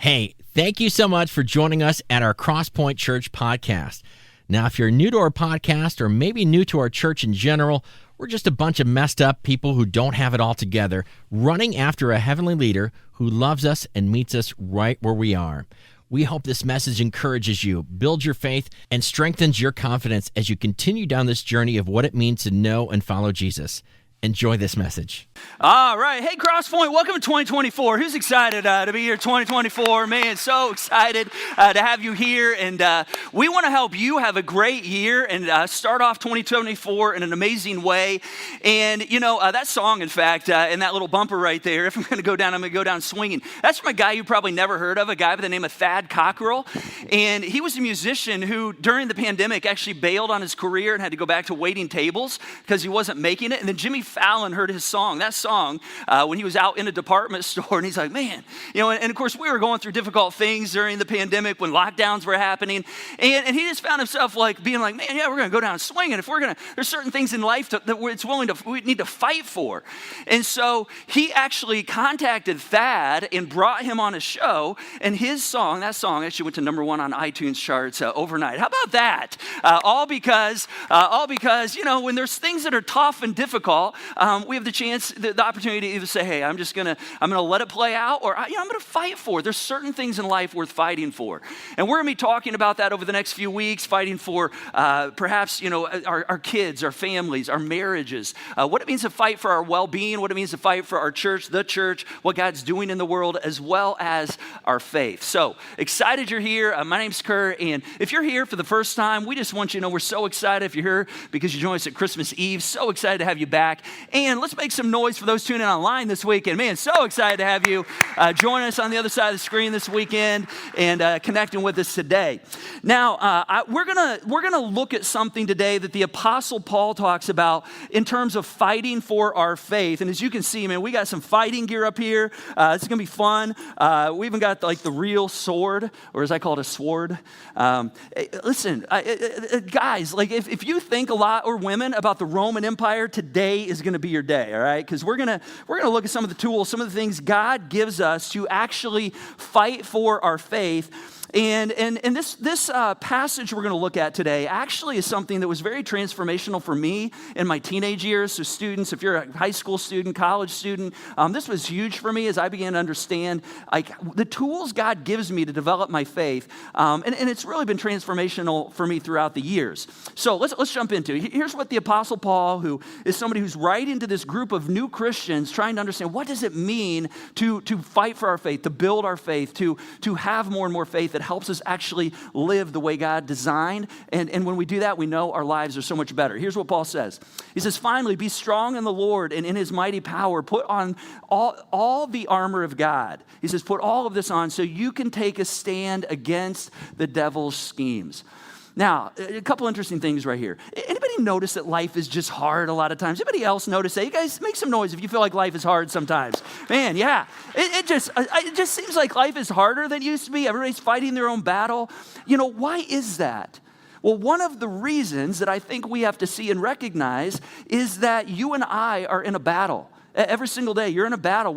Hey, thank you so much for joining us at our Crosspoint Church podcast. Now, if you're new to our podcast or maybe new to our church in general, we're just a bunch of messed up people who don't have it all together, running after a heavenly leader who loves us and meets us right where we are. We hope this message encourages you, builds your faith, and strengthens your confidence as you continue down this journey of what it means to know and follow Jesus. Enjoy this message. All right. Hey, Crosspoint, welcome to 2024. Who's excited to be here 2024? Man, so excited to have you here. And we want to help you have a great year and start off 2024 in an amazing way. And, you know, that song, in fact, and that little bumper right there, if I'm going to go down, I'm going to go down swinging. That's from a guy you probably never heard of, a guy by the name of Thad Cockrell. And he was a musician who, during the pandemic, actually bailed on his career and had to go back to waiting tables because he wasn't making it. And then Jimmy Fallon heard his song, when he was out in a department store, and he's like, man, you know, and of course we were going through difficult things during the pandemic when lockdowns were happening, and he just found himself like being like, man, yeah, we're going to go down swinging. If there's certain things in life that we need to fight for. And so he actually contacted Thad and brought him on a show, and that song actually went to number 1 on iTunes charts overnight. How about that? All because, you know, when there's things that are tough and difficult, we have the chance, the opportunity to either say, hey, I'm gonna let it play out, or I'm gonna fight for it. There's certain things in life worth fighting for. And we're gonna be talking about that over the next few weeks, fighting for perhaps, you know, our kids, our families, our marriages, what it means to fight for our well-being, what it means to fight for our church, the church, what God's doing in the world, as well as our faith. So excited you're here. My name's Curt, and if you're here for the first time, we just want you to know we're so excited if you're here because you joined us at Christmas Eve. So excited to have you back. And let's make some noise for those tuning in online this weekend. Man, so excited to have you join us on the other side of the screen this weekend and connecting with us today. Now, we're gonna look at something today that the Apostle Paul talks about in terms of fighting for our faith. And as you can see, man, we got some fighting gear up here. It's gonna be fun. We even got like the real sword, or as I call it, a sword. Listen, guys, like if you think a lot, or women, about the Roman Empire, today is going to be your day, all right? Because we're gonna look at some of the tools, some of the things God gives us to actually fight for our faith. And this passage we're going to look at today actually is something that was very transformational for me in my teenage years. So students, if you're a high school student, college student, this was huge for me as I began to understand like the tools God gives me to develop my faith. And it's really been transformational for me throughout the years. So let's jump into it. Here's what the Apostle Paul, who is somebody who's writing to this group of new Christians, trying to understand what does it mean to fight for our faith, to build our faith, to have more and more faith that helps us actually live the way God designed. And when we do that, we know our lives are so much better. Here's what Paul says. He says, finally, be strong in the Lord and in his mighty power. Put on all the armor of God. He says, put all of this on so you can take a stand against the devil's schemes. Now, a couple interesting things right here. Anybody notice that life is just hard a lot of times? Anybody else notice that? You guys make some noise if you feel like life is hard sometimes. Man, yeah. It just seems like life is harder than it used to be. Everybody's fighting their own battle. You know, why is that? Well, one of the reasons that I think we have to see and recognize is that you and I are in a battle. Every single day, you're in a battle.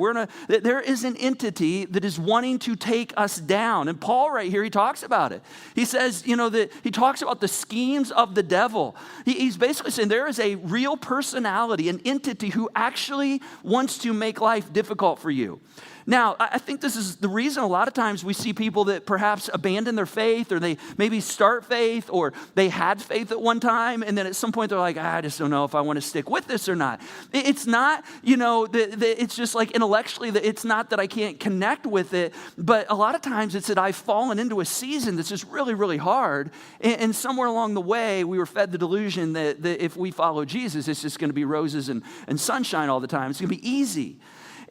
There is an entity that is wanting to take us down. And Paul right here, he talks about it. He says, you know, that he talks about the schemes of the devil. He's basically saying there is a real personality, an entity who actually wants to make life difficult for you. Now, I think this is the reason a lot of times we see people that perhaps abandon their faith, or they maybe start faith, or they had faith at one time, and then at some point they're like, I just don't know if I want to stick with this or not. It's not, you know, it's just like intellectually, that it's not that I can't connect with it, but a lot of times it's that I've fallen into a season that's just really, really hard, and somewhere along the way we were fed the delusion that if we follow Jesus, it's just going to be roses and sunshine all the time. It's going to be easy.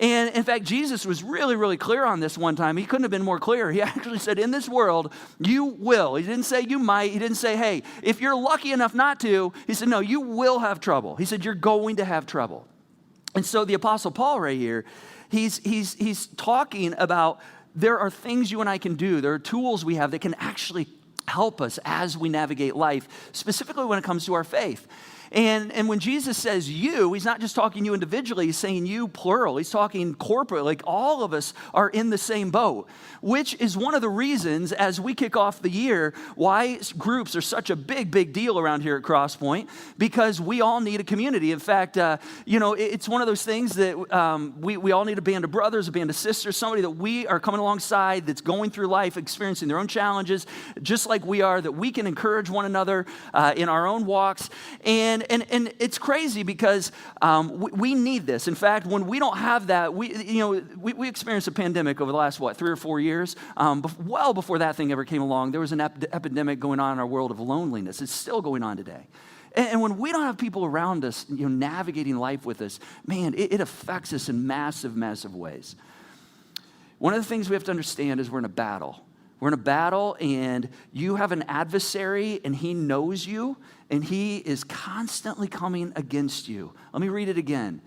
And in fact, Jesus was really, really clear on this one time. He couldn't have been more clear. He actually said, in this world, you will. He didn't say you might. He didn't say, hey, if you're lucky enough not to. He said, no, you will have trouble. He said, you're going to have trouble. And so the Apostle Paul right here, he's talking about there are things you and I can do. There are tools we have that can actually help us as we navigate life, specifically when it comes to our faith. And when Jesus says you, he's not just talking you individually, he's saying you plural. He's talking corporate, like all of us are in the same boat, which is one of the reasons as we kick off the year why groups are such a big deal around here at Crosspoint, because we all need a community. In fact, it's one of those things that we all need a band of brothers, a band of sisters, somebody that we are coming alongside that's going through life, experiencing their own challenges, just like we are, that we can encourage one another in our own walks. And it's crazy because we need this. In fact, when we don't have that, we experienced a pandemic over the last, 3 or 4 years. Well before that thing ever came along, there was an epidemic going on in our world of loneliness. It's still going on today. And when we don't have people around us, navigating life with us, man, it affects us in massive ways. One of the things we have to understand is we're in a battle. We're in a battle, and you have an adversary, and he knows you, and he is constantly coming against you. Let me read it again.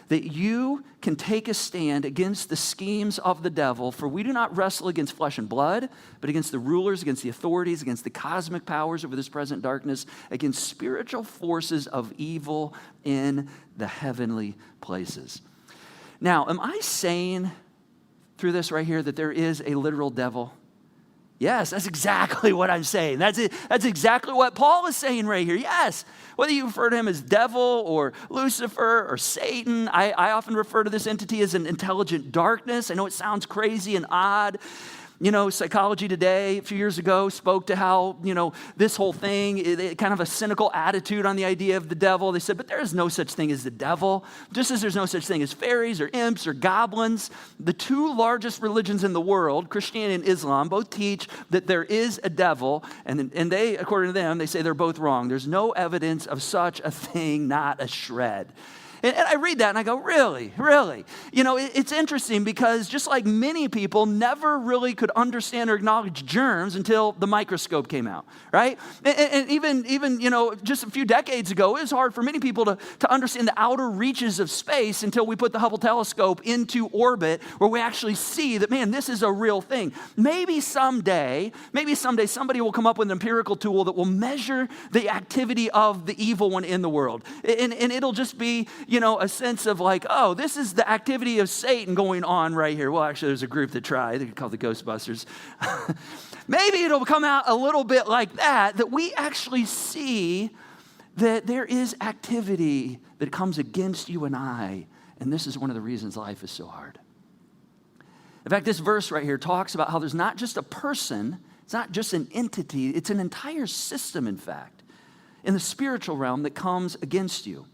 That you can take a stand against the schemes of the devil, for we do not wrestle against flesh and blood, but against the rulers, against the authorities, against the cosmic powers over this present darkness, against spiritual forces of evil in the heavenly places. Now, am I saying through this right here that there is a literal devil? Yes, that's exactly what I'm saying. That's it. That's exactly what Paul is saying right here. Yes, whether you refer to him as devil or Lucifer or Satan, I often refer to this entity as an intelligent darkness. I know it sounds crazy and odd. Psychology Today a few years ago spoke to how, this whole thing, kind of a cynical attitude on the idea of the devil. They said, but there is no such thing as the devil, just as there's no such thing as fairies or imps or goblins. The two largest religions in the world, Christianity and Islam, both teach that there is a devil, and they, according to them, they say they're both wrong. There's no evidence of such a thing, not a shred. And I read that and I go, really? It's interesting because just like many people never really could understand or acknowledge germs until the microscope came out, right? And even just a few decades ago, it was hard for many people to understand the outer reaches of space until we put the Hubble telescope into orbit where we actually see that, man, this is a real thing. Maybe someday somebody will come up with an empirical tool that will measure the activity of the evil one in the world. And it'll just be, a sense of like, oh, this is the activity of Satan going on right here. Well, actually, there's a group that tried. They're called the Ghostbusters. Maybe it'll come out a little bit like that we actually see that there is activity that comes against you and I. And this is one of the reasons life is so hard. In fact, this verse right here talks about how there's not just a person, it's not just an entity, it's an entire system, in fact, in the spiritual realm that comes against you.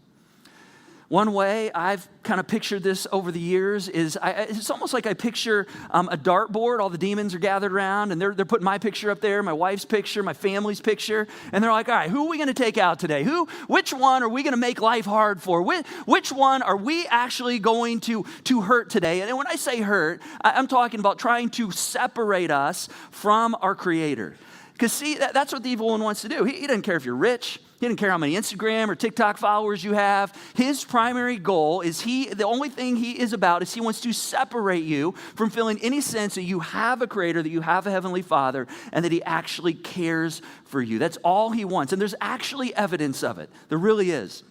One way I've kind of pictured this over the years is it's almost like I picture a dartboard. All the demons are gathered around, and they're putting my picture up there, my wife's picture, my family's picture, and they're like, all right, who are we going to take out today? Which one are we going to make life hard for? Which one are we actually going to hurt today? And when I say hurt, I'm talking about trying to separate us from our Creator. Because see, that's what the evil one wants to do. He doesn't care if you're rich. He doesn't care how many Instagram or TikTok followers you have. His primary goal is the only thing he is about is he wants to separate you from feeling any sense that you have a Creator, that you have a Heavenly Father, and that he actually cares for you. That's all he wants. And there's actually evidence of it. There really is.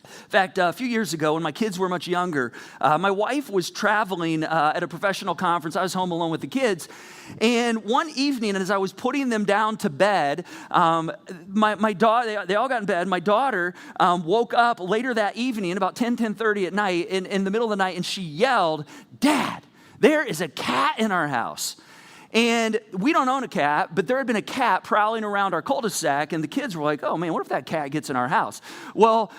In fact, a few years ago, when my kids were much younger, my wife was traveling at a professional conference. I was home alone with the kids. And one evening, as I was putting them down to bed, my daughter, they all got in bed. My daughter woke up later that evening, about 10:30 at night, in the middle of the night, and she yelled, "Dad, there is a cat in our house." And we don't own a cat, but there had been a cat prowling around our cul-de-sac, and the kids were like, oh man, what if that cat gets in our house? Well,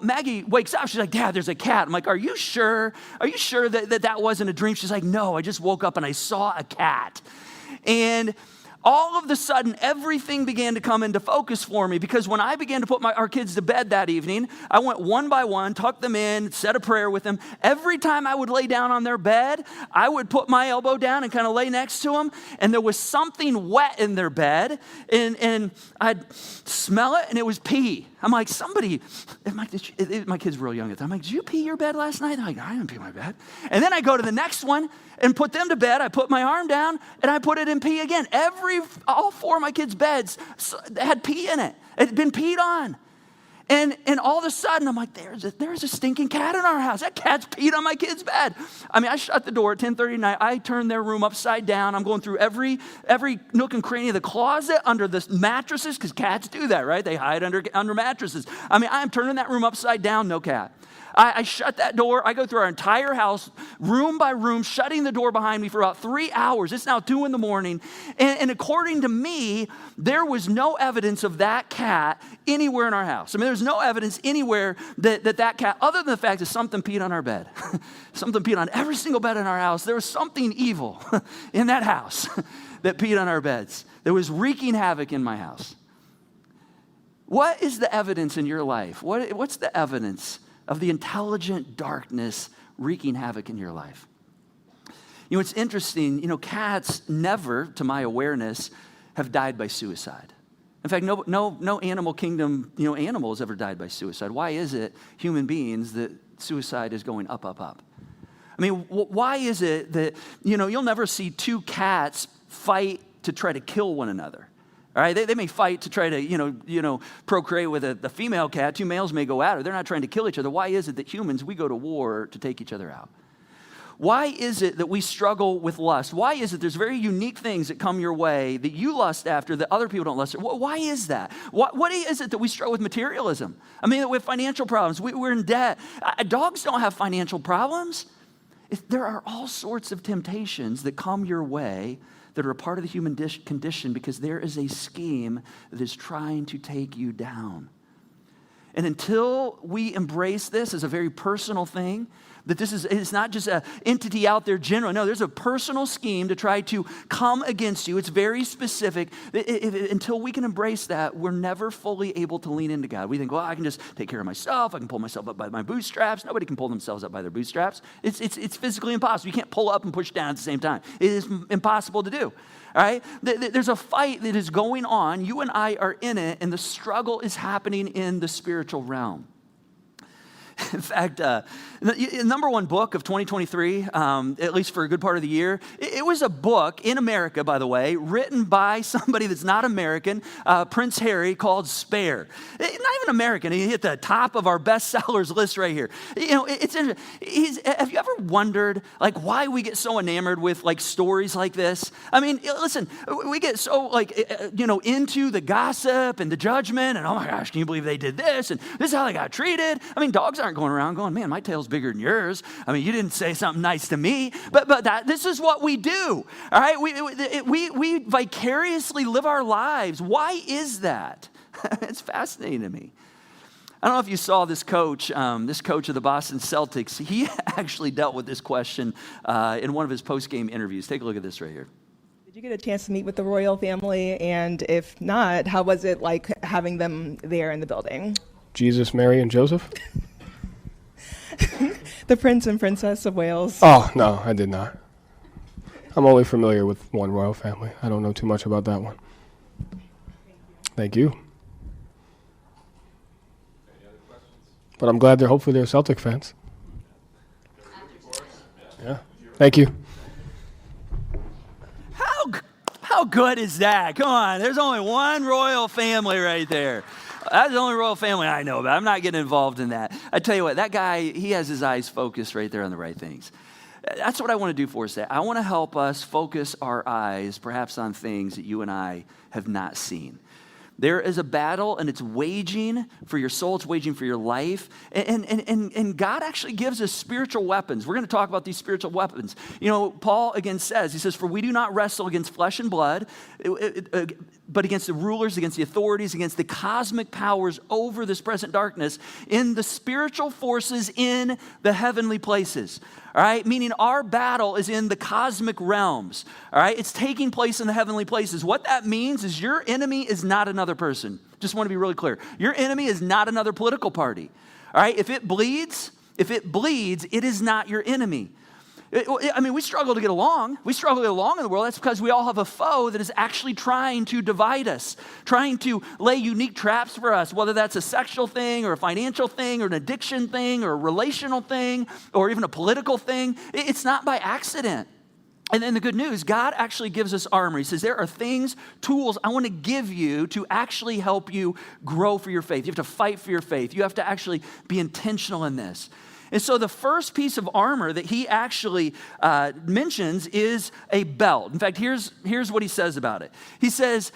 Maggie wakes up, she's like, Dad, there's a cat. I'm like, are you sure? Are you sure that wasn't a dream? She's like, no, I just woke up and I saw a cat. And all of a sudden, everything began to come into focus for me, because when I began to put our kids to bed that evening, I went one by one, tucked them in, said a prayer with them. Every time I would lay down on their bed, I would put my elbow down and kind of lay next to them, and there was something wet in their bed, and I'd smell it, and it was pee. I'm like, my kids were real young at the time. I'm like, did you pee your bed last night? They're like, I didn't pee my bed. And then I go to the next one and put them to bed. I put my arm down and I put it in pee again. All 4 of my kids' beds had pee in it. It had been peed on. And all of a sudden, I'm like, there's a stinking cat in our house. That cat's peed on my kid's bed. I mean, I shut the door at 10:30 at night. I turned their room upside down. I'm going through every nook and cranny of the closet, under the mattresses, because cats do that, right? They hide under mattresses. I mean, I'm turning that room upside down, no cat. I shut that door. I go through our entire house, room by room, shutting the door behind me for about 3 hours. It's now 2 a.m. And according to me, there was no evidence of that cat anywhere in our house. I mean, there's no evidence anywhere that cat, other than the fact that something peed on our bed. Something peed on every single bed in our house. There was something evil in that house that peed on our beds. That was wreaking havoc in my house. What is the evidence in your life? What's the evidence of the intelligent darkness wreaking havoc in your life? You know, it's interesting, cats never, to my awareness, have died by suicide. In fact, no animal kingdom, animal has ever died by suicide. Why is it, human beings, that suicide is going up, up, up? I mean, why is it that, you'll never see two cats fight to try to kill one another? All right, they may fight to try to, procreate with the female cat. Two males may go at her. They're not trying to kill each other. Why is it that humans, we go to war to take each other out? Why is it that we struggle with lust? Why is it there's very unique things that come your way that you lust after that other people don't lust after? Why is that? What is it that we struggle with materialism? I mean, we have financial problems. We're in debt. Dogs don't have financial problems. There are all sorts of temptations that come your way that are a part of the human condition, because there is a scheme that is trying to take you down. And until we embrace this as a very personal thing, that it's not just an entity out there general. No, there's a personal scheme to try to come against you. It's very specific. Until we can embrace that, we're never fully able to lean into God. We think, well, I can just take care of myself. I can pull myself up by my bootstraps. Nobody can pull themselves up by their bootstraps. It's physically impossible. You can't pull up and push down at the same time. It is impossible to do. All right? There's a fight that is going on. You and I are in it, and the struggle is happening in the spiritual realm. In fact, the number one book of 2023, at least for a good part of the year, it was a book in America, by the way, written by somebody that's not American, Prince Harry, called Spare. Not even American. He hit the top of our bestsellers list right here. It's interesting. Have you ever wondered, why we get so enamored with, stories like this? I mean, listen, we get so, into the gossip and the judgment, and oh my gosh, can you believe they did this? And this is how they got treated. I mean, dogs aren't going around going, man, my tail's bigger than yours. I mean, you didn't say something nice to me. But this is what we do. All right, we vicariously live our lives. Why is that? It's fascinating to me. I don't know if you saw this coach of the Boston Celtics. He actually dealt with this question in one of his post-game interviews. Take a look at this right here. Did you get a chance to meet with the royal family? And if not, how was it like having them there in the building? Jesus, Mary, and Joseph? The Prince and Princess of Wales. Oh, no, I did not. I'm only familiar with one royal family. I don't know too much about that one. Thank you. Any other questions? But I'm glad hopefully they're Celtic fans. Yeah. Thank you. How good is that? Come on, there's only one royal family right there. That's the only royal family I know about. I'm not getting involved in that. I tell you what, that guy, he has his eyes focused right there on the right things. That's what I want to do for us today. I want to help us focus our eyes perhaps on things that you and I have not seen. There is a battle, and it's waging for your soul. It's waging for your life. And God actually gives us spiritual weapons. We're going to talk about these spiritual weapons. Paul again says, he says, for we do not wrestle against flesh and blood, but against the rulers, against the authorities, against the cosmic powers over this present darkness, in the spiritual forces in the heavenly places. All right, meaning our battle is in the cosmic realms. All right, it's taking place in the heavenly places. What that means is your enemy is not another person. Just want to be really clear. Your enemy is not another political party. All right, if it bleeds, it is not your enemy. We struggle to get along. We struggle to get along in the world. That's because we all have a foe that is actually trying to divide us, trying to lay unique traps for us, whether that's a sexual thing or a financial thing or an addiction thing or a relational thing or even a political thing. It's not by accident. And then the good news, God actually gives us armor. He says there are things, tools I want to give you to actually help you grow for your faith. You have to fight for your faith. You have to actually be intentional in this. And so the first piece of armor that he actually mentions is a belt. In fact, here's what he says about it. He says,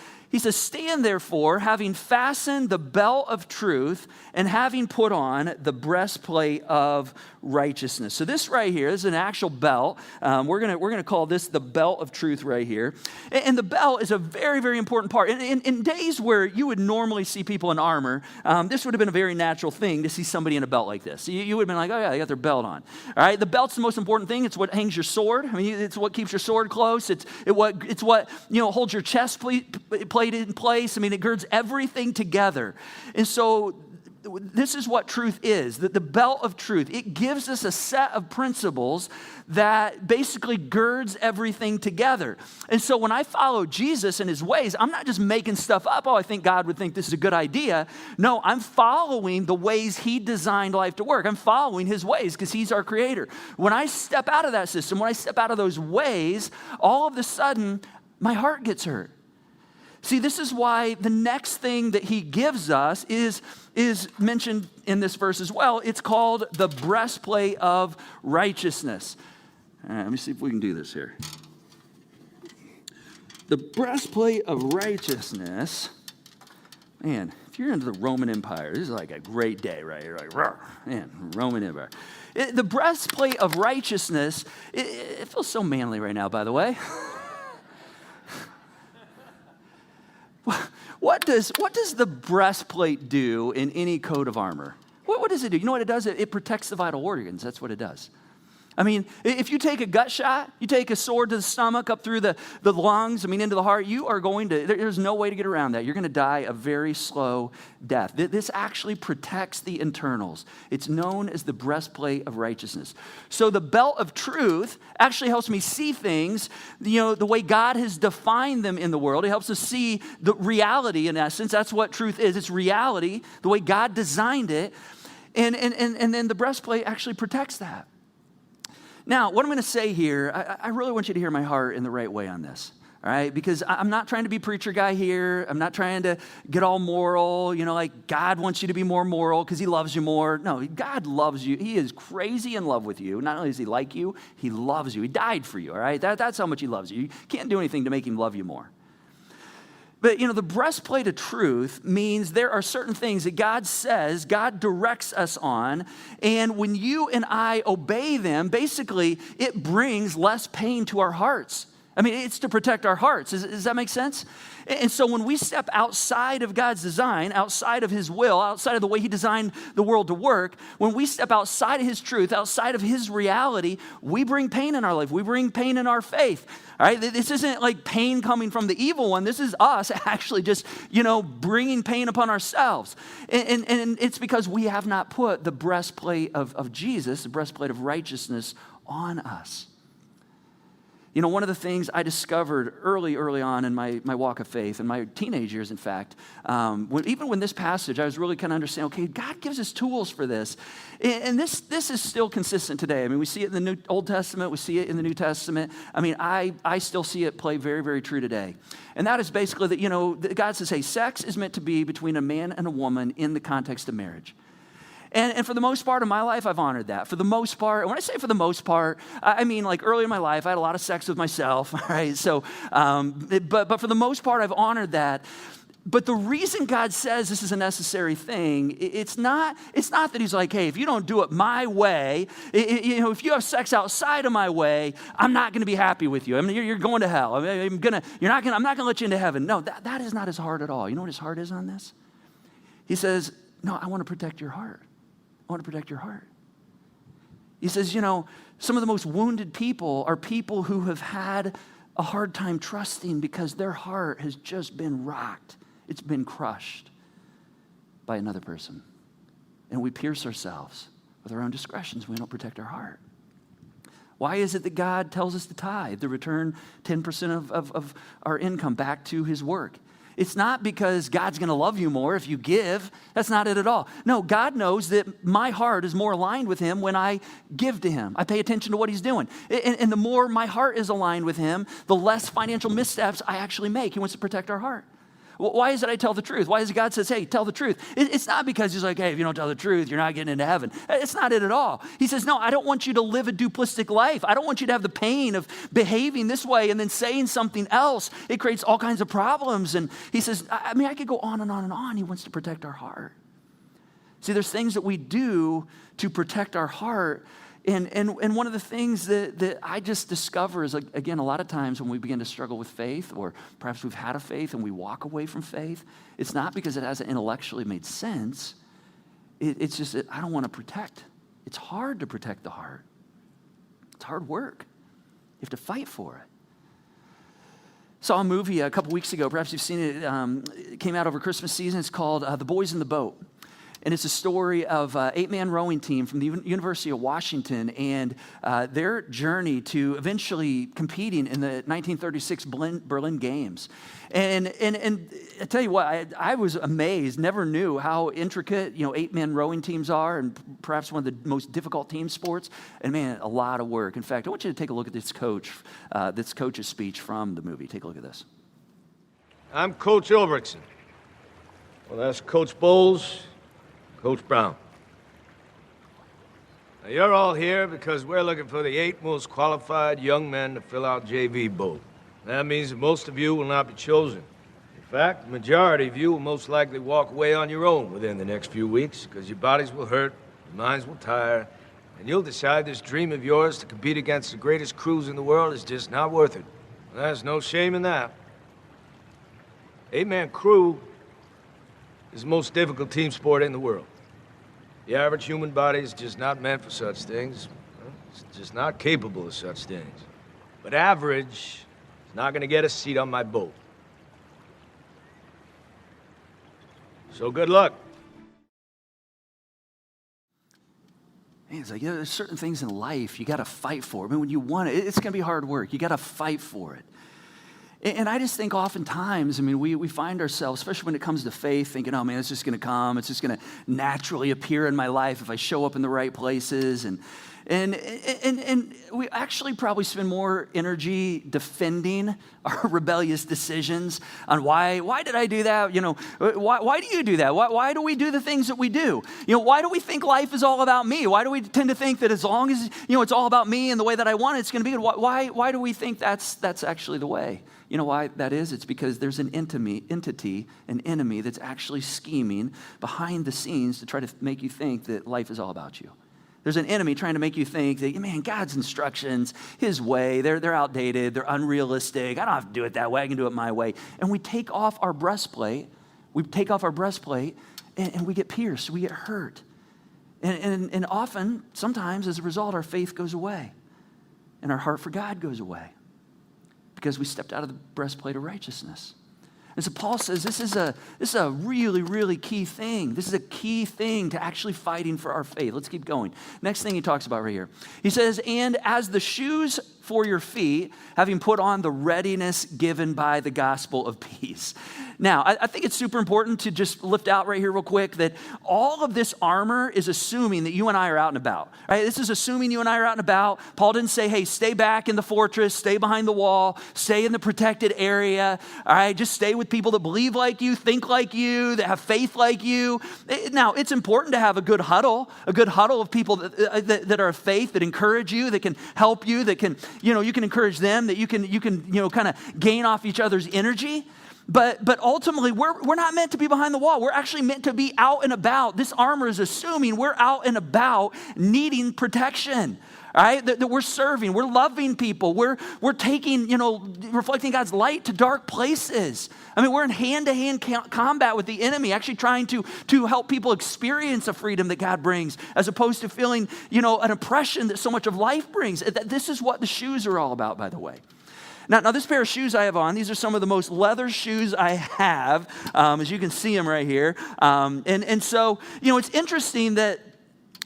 stand therefore, having fastened the belt of truth and having put on the breastplate of righteousness. So this right here is an actual belt. We're gonna call this the belt of truth right here. And the belt is a very, very important part. In days where you would normally see people in armor, this would have been a very natural thing to see somebody in a belt like this. You would have been like, oh yeah, they got their belt on. All right, the belt's the most important thing. It's what hangs your sword. I mean, it's what keeps your sword close. It's what holds your chest plate in place. I mean, it girds everything together. And so this is what truth is, the belt of truth. It gives us a set of principles that basically girds everything together. And so when I follow Jesus and his ways, I'm not just making stuff up. Oh, I think God would think this is a good idea. No, I'm following the ways he designed life to work. I'm following his ways because he's our creator. When I step out of that system, when I step out of those ways, all of a sudden, my heart gets hurt. See, this is why the next thing that he gives us is mentioned in this verse as well. It's called the breastplate of righteousness. All right, let me see if we can do this here. The breastplate of righteousness, man, if you're into the Roman Empire, this is like a great day, right? You're like, rawr, man, Roman Empire. The breastplate of righteousness, it feels so manly right now, by the way. What does the breastplate do in any coat of armor? What does it do? You know what it does? It protects the vital organs. That's what it does. I mean, if you take a gut shot, you take a sword to the stomach, up through the lungs, into the heart, you are going to, there's no way to get around that. You're going to die a very slow death. This actually protects the internals. It's known as the breastplate of righteousness. So the belt of truth actually helps me see things, the way God has defined them in the world. It helps us see the reality, in essence. That's what truth is. It's reality, the way God designed it. And then the breastplate actually protects that. Now, what I'm going to say here, I really want you to hear my heart in the right way on this, all right? Because I'm not trying to be preacher guy here. I'm not trying to get all moral, like God wants you to be more moral because he loves you more. No, God loves you. He is crazy in love with you. Not only does he like you, he loves you. He died for you, all right? That's how much he loves you. You can't do anything to make him love you more. But, the breastplate of truth means there are certain things that God says, God directs us on, and when you and I obey them, basically, it brings less pain to our hearts. It's to protect our hearts. Does that make sense? And so when we step outside of God's design, outside of his will, outside of the way he designed the world to work, when we step outside of his truth, outside of his reality, we bring pain in our life. We bring pain in our faith. All right? This isn't like pain coming from the evil one. This is us actually just, bringing pain upon ourselves. And it's because we have not put the breastplate of Jesus, the breastplate of righteousness on us. One of the things I discovered early on in my walk of faith, in my teenage years, in fact, even when this passage, I was really kind of understanding, okay, God gives us tools for this. And this is still consistent today. We see it in the Old Testament. We see it in the New Testament. I still see it play very, very true today. And that is basically that, God says, hey, sex is meant to be between a man and a woman in the context of marriage. And for the most part of my life, I've honored that. For the most part, when I say for the most part, like early in my life, I had a lot of sex with myself, all right? So, but for the most part, I've honored that. But the reason God says this is a necessary thing, it's not that he's like, hey, if you don't do it my way, if you have sex outside of my way, I'm not going to be happy with you. You're going to hell. I'm not going to let you into heaven. No, that is not his heart at all. You know what his heart is on this? He says, no, I want to protect your heart. I want to protect your heart. He says, some of the most wounded people are people who have had a hard time trusting because their heart has just been rocked. It's been crushed by another person. And we pierce ourselves with our own discretions. We don't protect our heart. Why is it that God tells us to tithe, to return 10% of our income back to his work? It's not because God's going to love you more if you give. That's not it at all. No, God knows that my heart is more aligned with him when I give to him. I pay attention to what he's doing. And the more my heart is aligned with him, the less financial missteps I actually make. He wants to protect our heart. Why is it I tell the truth? Why is it God says, hey, tell the truth? It's not because he's like, hey, if you don't tell the truth, you're not getting into heaven. It's not it at all. He says, no, I don't want you to live a duplistic life. I don't want you to have the pain of behaving this way and then saying something else. It creates all kinds of problems. And he says, I could go on and on and on. He wants to protect our heart. See, there's things that we do to protect our heart. And one of the things that I just discover is, again, a lot of times when we begin to struggle with faith, or perhaps we've had a faith and we walk away from faith, it's not because it hasn't intellectually made sense. It's just that I don't want to protect. It's hard to protect the heart. It's hard work. You have to fight for it. Saw a movie a couple weeks ago. Perhaps you've seen it. It came out over Christmas season. It's called The Boys in the Boat. And it's a story of an 8-man rowing team from the University of Washington and their journey to eventually competing in the 1936 Berlin Games. And I tell you what, I was amazed, never knew how intricate, 8-man rowing teams are, and perhaps one of the most difficult team sports. And man, a lot of work. In fact, I want you to take a look at this coach's speech from the movie. Take a look at this. I'm Coach Ulbrichtson. Well, that's Coach Bowles, Coach Brown. Now, you're all here because we're looking for the 8 most qualified young men to fill out JV boat. That means that most of you will not be chosen. In fact, the majority of you will most likely walk away on your own within the next few weeks because your bodies will hurt, your minds will tire, and you'll decide this dream of yours to compete against the greatest crews in the world is just not worth it. Well, there's no shame in that. 8-man crew is the most difficult team sport in the world. The average human body is just not meant for such things. It's just not capable of such things. But average is not going to get a seat on my boat. So good luck. Man, it's like, there's certain things in life you got to fight for. I mean, when you want it, it's going to be hard work. You got to fight for it. And I just think oftentimes, we find ourselves, especially when it comes to faith, thinking, oh man, it's just going to come. It's just going to naturally appear in my life if I show up in the right places. And we actually probably spend more energy defending our rebellious decisions on why did I do that? Why do you do that? Why do we do the things that we do? Why do we think life is all about me? Why do we tend to think that as long as, it's all about me and the way that I want it, it's going to be good? Why do we think that's actually the way? You know why that is? It's because there's an entity, an enemy that's actually scheming behind the scenes to try to make you think that life is all about you. There's an enemy trying to make you think that, man, God's instructions, his way, they're outdated, they're unrealistic. I don't have to do it that way. I can do it my way. And we take off our breastplate. And we get pierced. We get hurt. And often, sometimes, as a result, our faith goes away. And our heart for God goes away. Because we stepped out of the breastplate of righteousness. And so Paul says this is a really, really key thing. This is a key thing to actually fighting for our faith. Let's keep going. Next thing he talks about right here. He says, and as the shoes for your feet, having put on the readiness given by the gospel of peace. Now, I think it's super important to just lift out right here real quick that all of this armor is assuming that you and I are out and about. Right? This is assuming you and I are out and about. Paul didn't say, hey, stay back in the fortress, stay behind the wall, stay in the protected area. All right, just stay with people that believe like you, think like you, that have faith like you. Now, it's important to have a good huddle of people that are of faith, that encourage you, that can help you, that can, you can encourage them, that you can kind of gain off each other's energy. But ultimately, we're not meant to be behind the wall. We're actually meant to be out and about. This armor is assuming we're out and about needing protection, all right? That we're serving, we're loving people, we're taking, reflecting God's light to dark places. We're in hand-to-hand combat with the enemy, actually trying to help people experience a freedom that God brings, as opposed to feeling, an oppression that so much of life brings. This is what the shoes are all about, by the way. Now, this pair of shoes I have on, these are some of the most leather shoes I have, as you can see them right here. And so, it's interesting that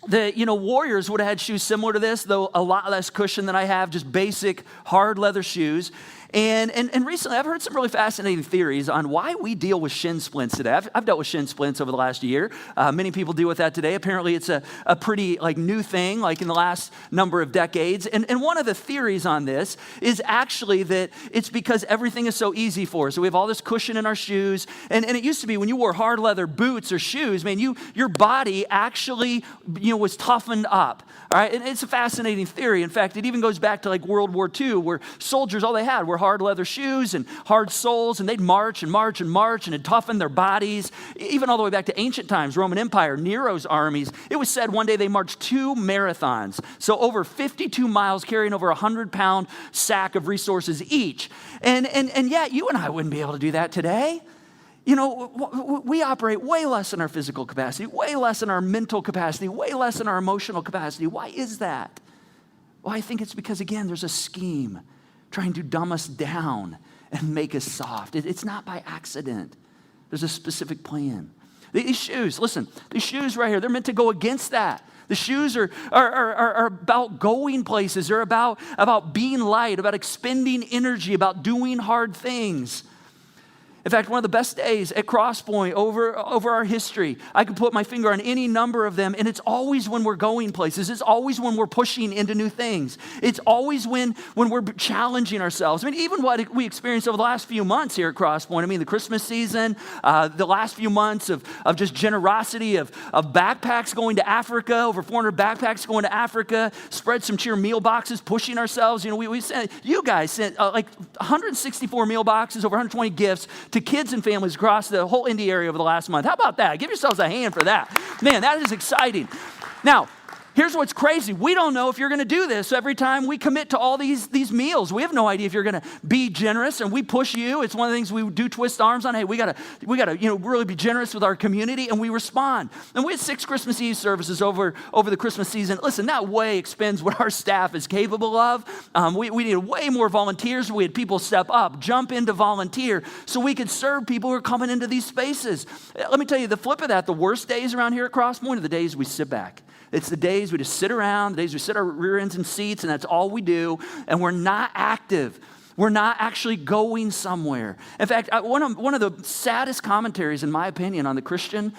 warriors would have had shoes similar to this, though a lot less cushion than I have, just basic hard leather shoes. And recently, I've heard some really fascinating theories on why we deal with shin splints today. I've dealt with shin splints over the last year. Many people deal with that today. Apparently, it's a pretty new thing, in the last number of decades. And one of the theories on this is actually that it's because everything is so easy for us. So we have all this cushion in our shoes. And it used to be when you wore hard leather boots or shoes, man, your body actually, was toughened up. All right, and it's a fascinating theory. In fact, it even goes back to World War II, where soldiers, all they had were hard leather shoes and hard soles, and they'd march and march and march, and it toughened their bodies. Even all the way back to ancient times, Roman Empire, Nero's armies, it was said one day they marched 2 marathons, so over 52 miles, carrying over a 100-pound sack of resources each. And yet, you and I wouldn't be able to do that today. We operate way less in our physical capacity, way less in our mental capacity, way less in our emotional capacity. Why is that? Well, I think it's because, again, there's a scheme trying to dumb us down and make us soft. It's not by accident. There's a specific plan. These shoes, listen, these shoes right here, they're meant to go against that. The shoes are about going places. They're about being light, about expending energy, about doing hard things. In fact, one of the best days at Crosspoint over our history, I could put my finger on any number of them, and it's always when we're going places. It's always when we're pushing into new things. It's always when we're challenging ourselves. Even what we experienced over the last few months here at Crosspoint. The Christmas season, the last few months of just generosity, of backpacks going to Africa, over 400 backpacks going to Africa, spread some cheer meal boxes, pushing ourselves. You guys sent 164 meal boxes, over 120 gifts to kids and families across the whole Indy area over the last month. How about that? Give yourselves a hand for that. Man, that is exciting. Now, here's what's crazy. We don't know if you're going to do this every time we commit to all these meals. We have no idea if you're going to be generous, and we push you. It's one of the things we do, twist arms on. Hey, we got to really be generous with our community, and we respond. And we had 6 Christmas Eve services over the Christmas season. Listen, that way expends what our staff is capable of. We needed way more volunteers. We had people step up, jump in to volunteer, so we could serve people who are coming into these spaces. Let me tell you, the flip of that, the worst days around here at Crosspoint are the days we sit back. It's the days we just sit around, the days we sit our rear ends in seats, and that's all we do, and we're not active. We're not actually going somewhere. In fact, one of the saddest commentaries, in my opinion, on the Christian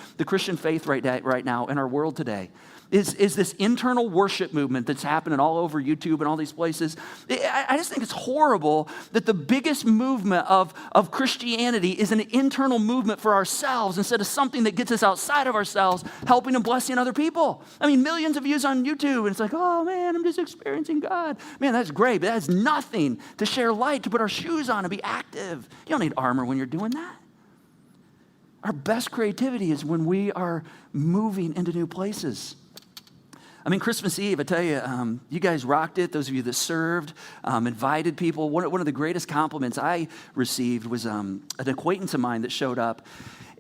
faith right now in our world today is this internal worship movement that's happening all over YouTube and all these places. I just think it's horrible that the biggest movement of Christianity is an internal movement for ourselves instead of something that gets us outside of ourselves, helping and blessing other people. Millions of views on YouTube, and it's like, oh man, I'm just experiencing God. Man, that's great, but that's nothing to share light, to put our shoes on and be active. You don't need armor when you're doing that. Our best creativity is when we are moving into new places. Christmas Eve, I tell you, you guys rocked it. Those of you that served, invited people. One of the greatest compliments I received was an acquaintance of mine that showed up,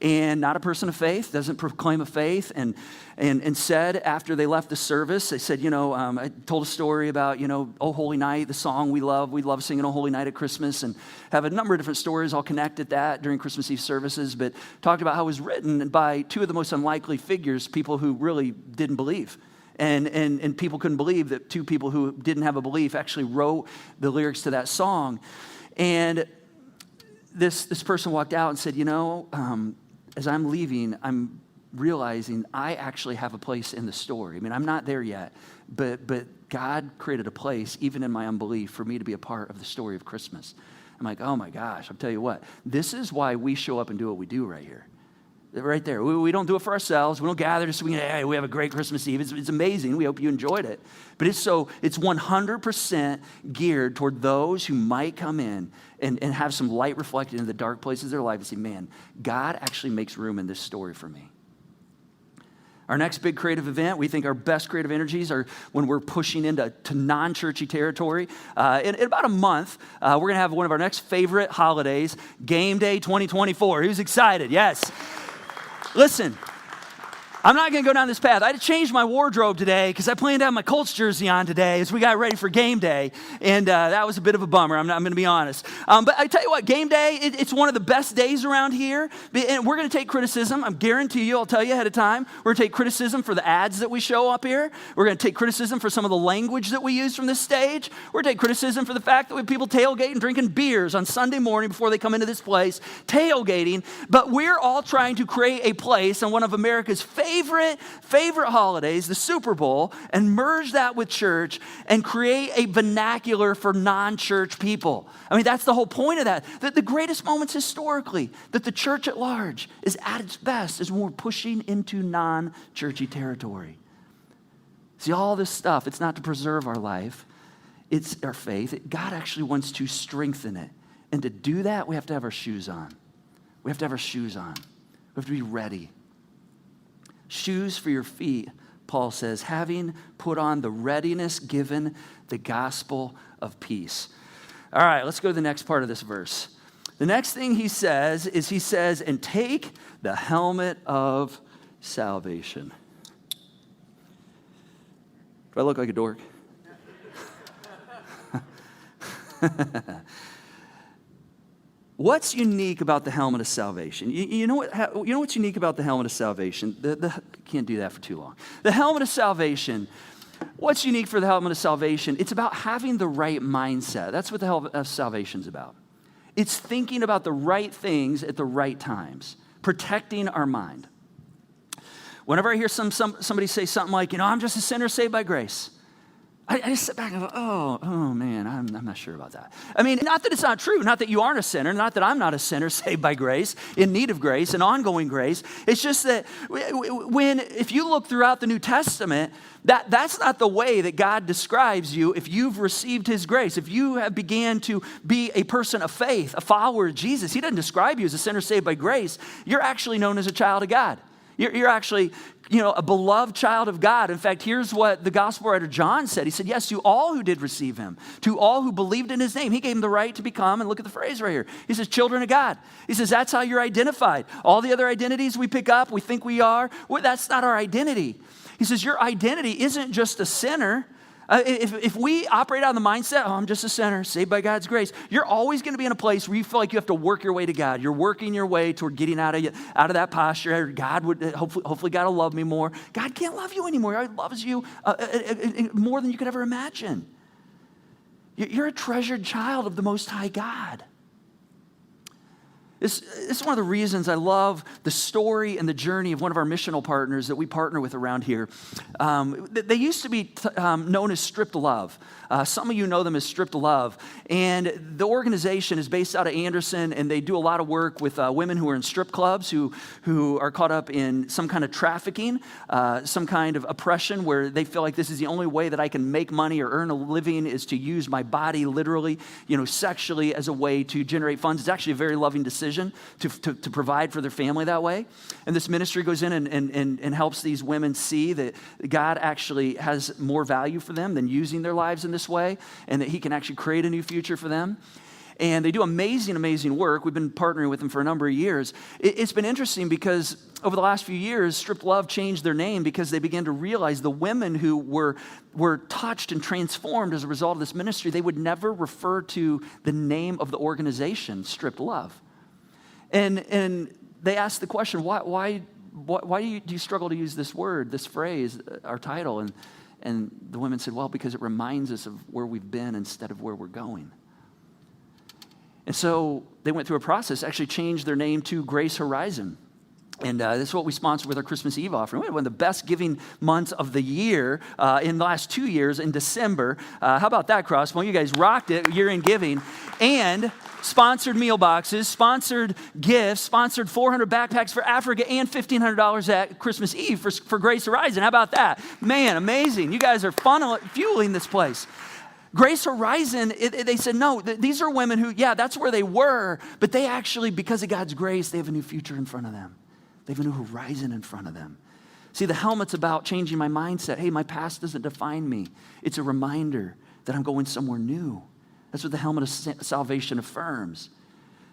and not a person of faith, doesn't proclaim a faith, and said after they left the service, they said, I told a story about, Oh Holy Night, the song we love singing Oh Holy Night at Christmas, and have a number of different stories all connected that during Christmas Eve services, but talked about how it was written by 2 of the most unlikely figures, people who really didn't believe. And people couldn't believe that 2 people who didn't have a belief actually wrote the lyrics to that song. And this person walked out and said, as I'm leaving, I'm realizing I actually have a place in the story. I'm not there yet, but God created a place, even in my unbelief, for me to be a part of the story of Christmas. I'm like, oh my gosh, I'll tell you what, this is why we show up and do what we do right here. Right there. We don't do it for ourselves. We don't gather just so we have a great Christmas Eve. It's amazing. We hope you enjoyed it. But it's 100% geared toward those who might come in and have some light reflected in the dark places of their life and say, man, God actually makes room in this story for me. Our next big creative event, we think our best creative energies are when we're pushing into non-churchy territory. In about a month, we're going to have one of our next favorite holidays, Game Day 2024. Who's excited? Yes. Listen, I'm not going to go down this path. I had to change my wardrobe today because I planned to have my Colts jersey on today as we got ready for game day, and that was a bit of a bummer. I'm going to be honest. But I tell you what, game day, it's one of the best days around here, and we're going to take criticism. I guarantee you, I'll tell you ahead of time, we're going to take criticism for the ads that we show up here. We're going to take criticism for some of the language that we use from this stage. We're going to take criticism for the fact that we have people tailgating, drinking beers on Sunday morning before they come into this place, tailgating. But we're all trying to create a place on one of America's favorite holidays, the Super Bowl, and merge that with church and create a vernacular for non-church people. I mean, that's the whole point of that. That the greatest moments historically, that the church at large is at its best, is when we're pushing into non-churchy territory. See, all this stuff, it's not to preserve our life, it's our faith. God actually wants to strengthen it. And to do that, we have to have our shoes on. We have to have our shoes on. We have to be ready. Shoes for your feet, Paul says, having put on the readiness given the gospel of peace. All right, let's go to the next part of this verse. The next thing he says is, and take the helmet of salvation. Do I look like a dork? What's unique about the helmet of salvation? You know what's unique about the helmet of salvation? Can't do that for too long. The helmet of salvation, what's unique for the helmet of salvation? It's about having the right mindset. That's what the helmet of salvation is about. It's thinking about the right things at the right times, protecting our mind. Whenever I hear somebody say something like, I'm just a sinner saved by grace, I just sit back and go, oh man, I'm not sure about that. I mean, not that it's not true, not that you aren't a sinner, not that I'm not a sinner saved by grace, in need of grace, and ongoing grace. It's just that if you look throughout the New Testament, that's not the way that God describes you if you've received his grace. If you have began to be a person of faith, a follower of Jesus, he doesn't describe you as a sinner saved by grace. You're actually known as a child of God. You're actually, a beloved child of God. In fact, here's what the gospel writer John said. He said, yes, to all who did receive him, to all who believed in his name, he gave them the right to become, and look at the phrase right here. He says, children of God. He says, that's how you're identified. All the other identities we pick up, we think we are, that's not our identity. He says, your identity isn't just a sinner. If we operate on the mindset, I'm just a sinner, saved by God's grace, you're always going to be in a place where you feel like you have to work your way to God. You're working your way toward getting out of that posture. God would, hopefully God will love me more. God can't love you anymore. He loves you more than you could ever imagine. You're a treasured child of the Most High God. This is one of the reasons I love the story and the journey of one of our missional partners that we partner with around here. They used to be known as Stripped Love. Some of you know them as Stripped Love. And the organization is based out of Anderson, and they do a lot of work with women who are in strip clubs, who are caught up in some kind of trafficking, some kind of oppression where they feel like this is the only way that I can make money or earn a living is to use my body literally, sexually as a way to generate funds. It's actually a very loving decision to provide for their family that way. And this ministry goes in and helps these women see that God actually has more value for them than using their lives in this way, and that he can actually create a new future for them. And they do amazing, amazing work. We've been partnering with them for a number of years. It's been interesting because over the last few years, Stripped Love changed their name because they began to realize the women who were touched and transformed as a result of this ministry, they would never refer to the name of the organization, Stripped Love. And they asked the question, why do you struggle to use this word, this phrase, our title? And the women said, well, because it reminds us of where we've been instead of where we're going. And so they went through a process, actually changed their name to Grace Horizon. And this is what we sponsor with our Christmas Eve offering. We had one of the best giving months of the year in the last 2 years in December. How about that, Crosspoint? You guys rocked it, year-end giving. And sponsored meal boxes, sponsored gifts, sponsored 400 backpacks for Africa, and $1,500 at Christmas Eve for Grace Horizon. How about that? Man, amazing. You guys are fueling this place. Grace Horizon, they said, no, these are women who, that's where they were, but they actually, because of God's grace, they have a new future in front of them. They have a new horizon in front of them. See, the helmet's about changing my mindset. Hey, my past doesn't define me. It's a reminder that I'm going somewhere new. That's what the helmet of salvation affirms.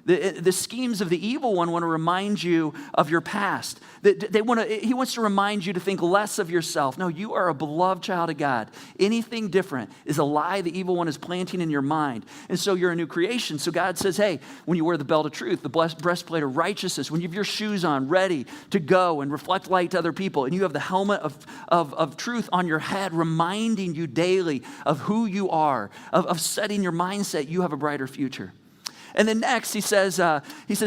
The schemes of the evil one want to remind you of your past. He wants to remind you to think less of yourself. No, you are a beloved child of God. Anything different is a lie the evil one is planting in your mind. And so you're a new creation. So God says, hey, when you wear the belt of truth, the breastplate of righteousness, when you have your shoes on, ready to go and reflect light to other people, and you have the helmet of truth on your head, reminding you daily of who you are, of setting your mindset, you have a brighter future. And then next, he says,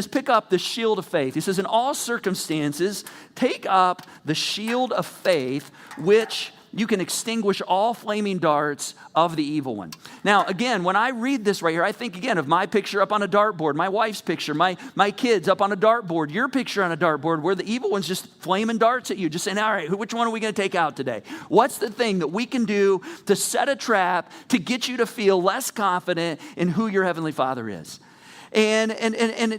pick up the shield of faith. He says, in all circumstances, take up the shield of faith, which you can extinguish all flaming darts of the evil one. Now, again, when I read this right here, I think, again, of my picture up on a dartboard, my wife's picture, my kids up on a dartboard, your picture on a dartboard, where the evil one's just flaming darts at you, just saying, all right, which one are we going to take out today? What's the thing that we can do to set a trap to get you to feel less confident in who your Heavenly Father is? And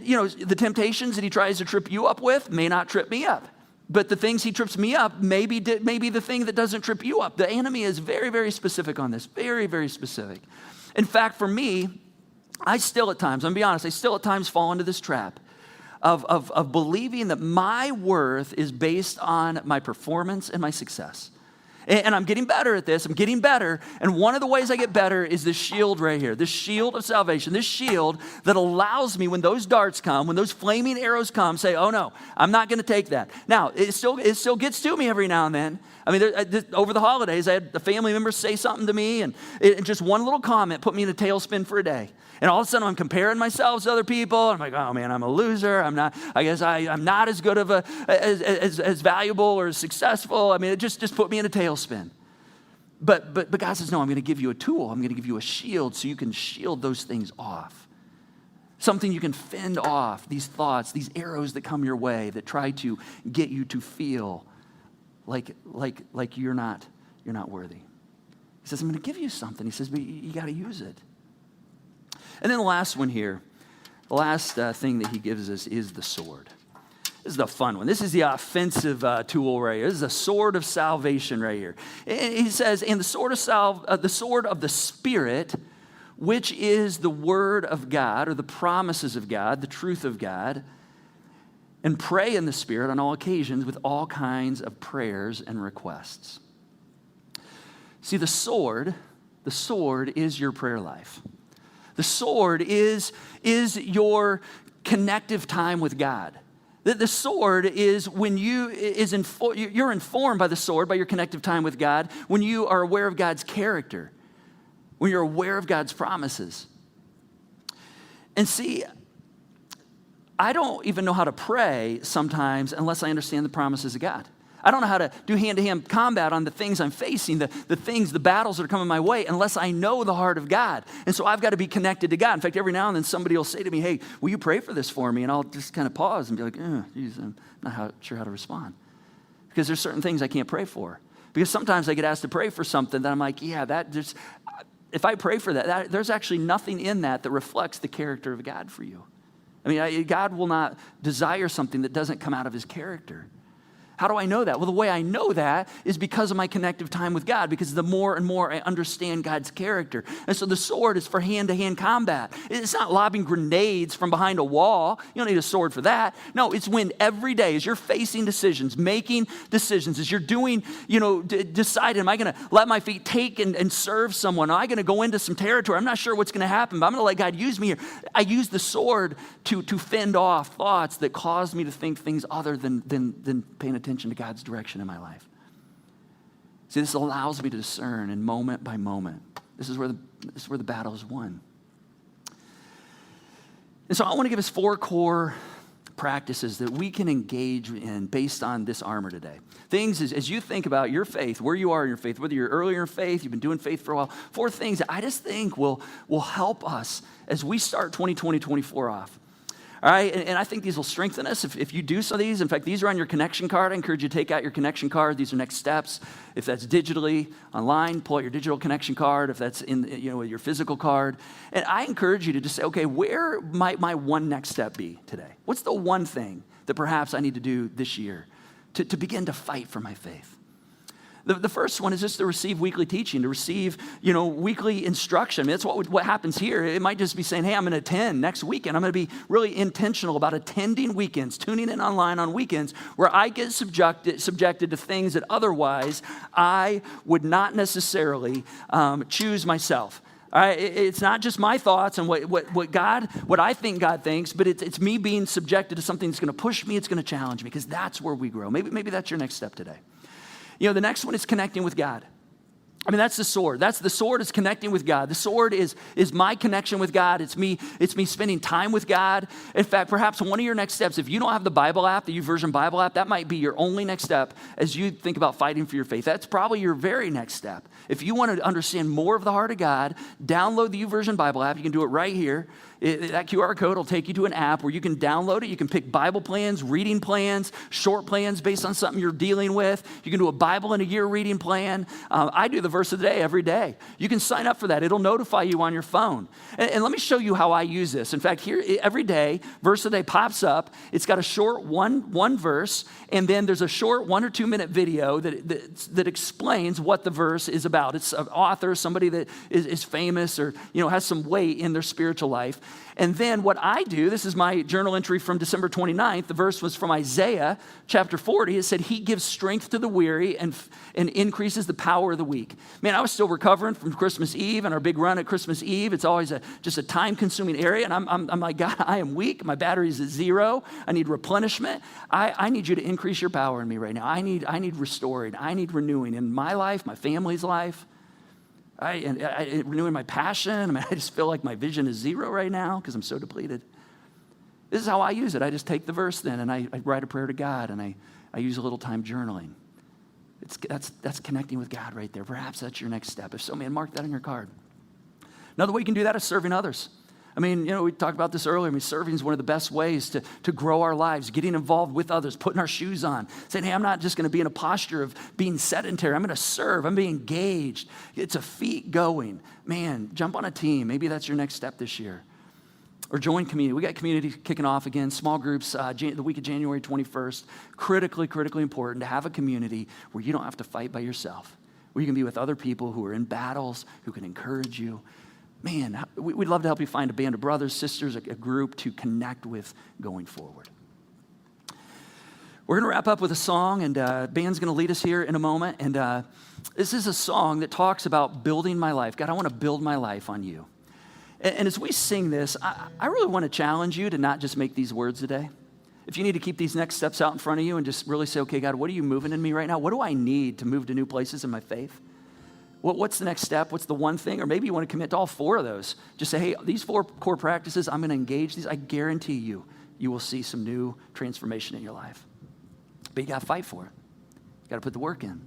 you know, the temptations that he tries to trip you up with may not trip me up. But the things he trips me up may be the thing that doesn't trip you up. The enemy is very, very specific on this. Very, very specific. In fact, for me, I still at times, I'm going to be honest, I still at times fall into this trap of believing that my worth is based on my performance and my success. And I'm getting better at this. I'm getting better. And one of the ways I get better is this shield right here, this shield of salvation, this shield that allows me when those darts come, when those flaming arrows come, say, oh no, I'm not going to take that. Now, it still gets to me every now and then. I mean, over the holidays, I had a family member say something to me, and just one little comment put me in a tailspin for a day. And all of a sudden, I'm comparing myself to other people. I'm like, oh man, I'm a loser. I'm not as good of as valuable or as successful. I mean, it just put me in a tailspin. But God says, no, I'm going to give you a tool. I'm going to give you a shield so you can shield those things off. Something you can fend off, these thoughts, these arrows that come your way that try to get you to feel like you're not worthy. He says, I'm going to give you something. He says, but you got to use it. And then the last one here, the last thing that he gives us is the sword. This is the fun one. This is the offensive tool right here. This is the sword of salvation right here. And he says, and the sword of the Spirit, which is the word of God, or the promises of God, the truth of God, and pray in the Spirit on all occasions with all kinds of prayers and requests. See, the sword is your prayer life. The sword is your connective time with God. The sword is when you're informed by the sword, by your connective time with God, when you are aware of God's character, when you're aware of God's promises. And see, I don't even know how to pray sometimes unless I understand the promises of God. I don't know how to do hand-to-hand combat on the things I'm facing, the battles that are coming my way, unless I know the heart of God. And so I've got to be connected to God. In fact, every now and then somebody will say to me, hey, will you pray for this for me? And I'll just kind of pause and be like, geez, I'm not sure how to respond. Because there's certain things I can't pray for. Because sometimes I get asked to pray for something that I'm like, if I pray for that, there's actually nothing in that reflects the character of God for you. I mean, God will not desire something that doesn't come out of his character. How do I know that? Well, the way I know that is because of my connective time with God, because the more and more I understand God's character. And so the sword is for hand-to-hand combat. It's not lobbing grenades from behind a wall. You don't need a sword for that. No, it's when every day as you're facing decisions, making decisions, as you're doing, deciding, am I going to let my feet take and serve someone? Am I going to go into some territory? I'm not sure what's going to happen, but I'm going to let God use me here. I use the sword to fend off thoughts that cause me to think things other than paying attention to God's direction in my life. See, this allows me to discern in moment by moment. This is where the battle is won. And so I want to give us 4 core practices that we can engage in based on this armor today. Things as you think about your faith, where you are in your faith, whether you're earlier in faith, you've been doing faith for a while, 4 things that I just think will help us as we start 2024 off. All right, and I think these will strengthen us if you do some of these. In fact, these are on your connection card. I encourage you to take out your connection card. These are next steps. If that's digitally, online, pull out your digital connection card. If that's in your physical card. And I encourage you to just say, okay, where might my one next step be today? What's the one thing that perhaps I need to do this year to begin to fight for my faith? The first one is just to receive weekly teaching, to receive, weekly instruction. I mean, that's what happens here. It might just be saying, hey, I'm going to attend next weekend. I'm going to be really intentional about attending weekends, tuning in online on weekends where I get subjected to things that otherwise I would not necessarily choose myself. All right, it's not just my thoughts and what I think God thinks, but it's me being subjected to something that's going to push me, it's going to challenge me, because that's where we grow. Maybe that's your next step today. The next one is connecting with God. I mean, that's the sword. The sword is connecting with God. The sword is my connection with God. It's me spending time with God. In fact, perhaps one of your next steps, if you don't have the Bible app, the YouVersion Bible app, that might be your only next step as you think about fighting for your faith. That's probably your very next step. If you want to understand more of the heart of God, download the YouVersion Bible app. You can do it right here. That QR code will take you to an app where you can download it. You can pick Bible plans, reading plans, short plans based on something you're dealing with. You can do a Bible in a year reading plan. I do the verse of the day every day. You can sign up for that. It'll notify you on your phone. And let me show you how I use this. In fact, here every day, verse of the day pops up. It's got a short one verse, and then there's a short 1 or 2 minute video that explains what the verse is about. It's an author, somebody that is famous or has some weight in their spiritual life. And then what I do, this is my journal entry from December 29th. The verse was from Isaiah chapter 40. It said, he gives strength to the weary and increases the power of the weak. Man, I was still recovering from Christmas Eve and our big run at Christmas Eve. It's always just a time-consuming area. And I'm like, God, I am weak. My battery's at 0. I need replenishment. I need you to increase your power in me right now. I need restoring. I need renewing in my life, my family's life. Renewing my passion. I just feel like my vision is 0 right now because I'm so depleted. This is how I use it. I just take the verse then and I write a prayer to God and I use a little time journaling. That's connecting with God right there. Perhaps that's your next step. If so, man, mark that on your card. Another way you can do that is serving others. I mean, we talked about this earlier. Serving is one of the best ways to grow our lives, getting involved with others, putting our shoes on, saying, hey, I'm not just going to be in a posture of being sedentary. I'm going to serve. I'm being engaged. It's a feet going. Man, jump on a team. Maybe that's your next step this year. Or join community. We got community kicking off again, small groups, the week of January 21st. Critically important to have a community where you don't have to fight by yourself, where you can be with other people who are in battles, who can encourage you. Man, we'd love to help you find a band of brothers, sisters, a group to connect with going forward. We're going to wrap up with a song, and band's going to lead us here in a moment. And this is a song that talks about building my life. God, I want to build my life on you. And as we sing this, I really want to challenge you to not just make these words a day. If you need to keep these next steps out in front of you and just really say, okay, God, what are you moving in me right now? What do I need to move to new places in my faith? What's the next step? What's the one thing? Or maybe you want to commit to all 4 of those. Just say, hey, these 4 core practices, I'm going to engage these. I guarantee you will see some new transformation in your life. But you got to fight for it. You got to put the work in.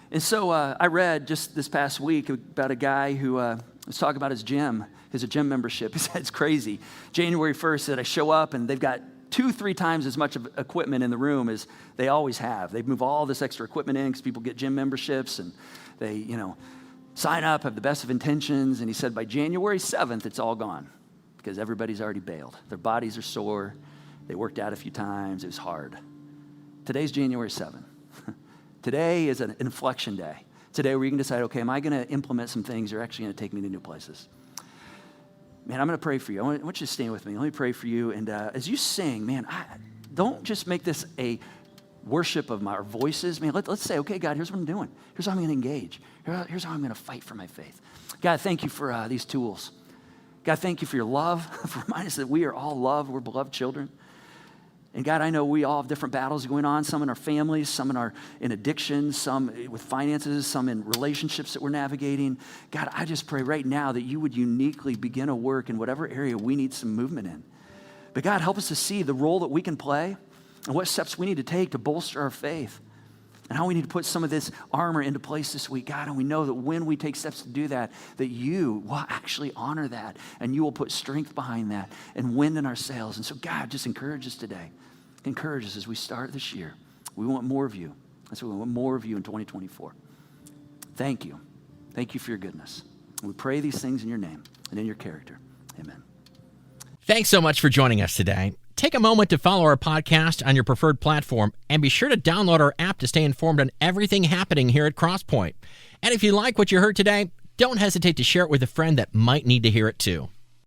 And so I read just this past week about a guy who was talking about his gym membership. He said, it's crazy. January 1st said, I show up and they've got 2-3 times as much of equipment in the room as they always have. They move all this extra equipment in because people get gym memberships and they, sign up, have the best of intentions. And he said by January 7th, it's all gone because everybody's already bailed. Their bodies are sore. They worked out a few times. It was hard. Today's January 7th. Today is an inflection day. Today where you can decide, okay, am I going to implement some things that are actually going to take me to new places? Man, I'm going to pray for you. I want you to stand with me. Let me pray for you. And as you sing, man, don't just make this a worship of our voices. Man, let's say, okay, God, here's what I'm doing. Here's how I'm going to engage. Here's how I'm going to fight for my faith. God, thank you for these tools. God, thank you for your love. For reminding us that we are all loved. We're beloved children. And God, I know we all have different battles going on, some in our families, some in addiction, some with finances, some in relationships that we're navigating. God, I just pray right now that you would uniquely begin a work in whatever area we need some movement in. But God, help us to see the role that we can play and what steps we need to take to bolster our faith and how we need to put some of this armor into place this week. God, and we know that when we take steps to do that, that you will actually honor that and you will put strength behind that and wind in our sails. And so God, just encourage us today. Encourage us as we start this year. We want more of you. That's what we want, more of you in 2024. Thank you. Thank you for your goodness. And we pray these things in your name and in your character. Amen. Thanks so much for joining us today. Take Take a moment to follow our podcast on your preferred platform, and be sure to download our app to stay informed on everything happening here at Crosspoint. And if you like what you heard today, don't hesitate to share it with a friend that might need to hear it too.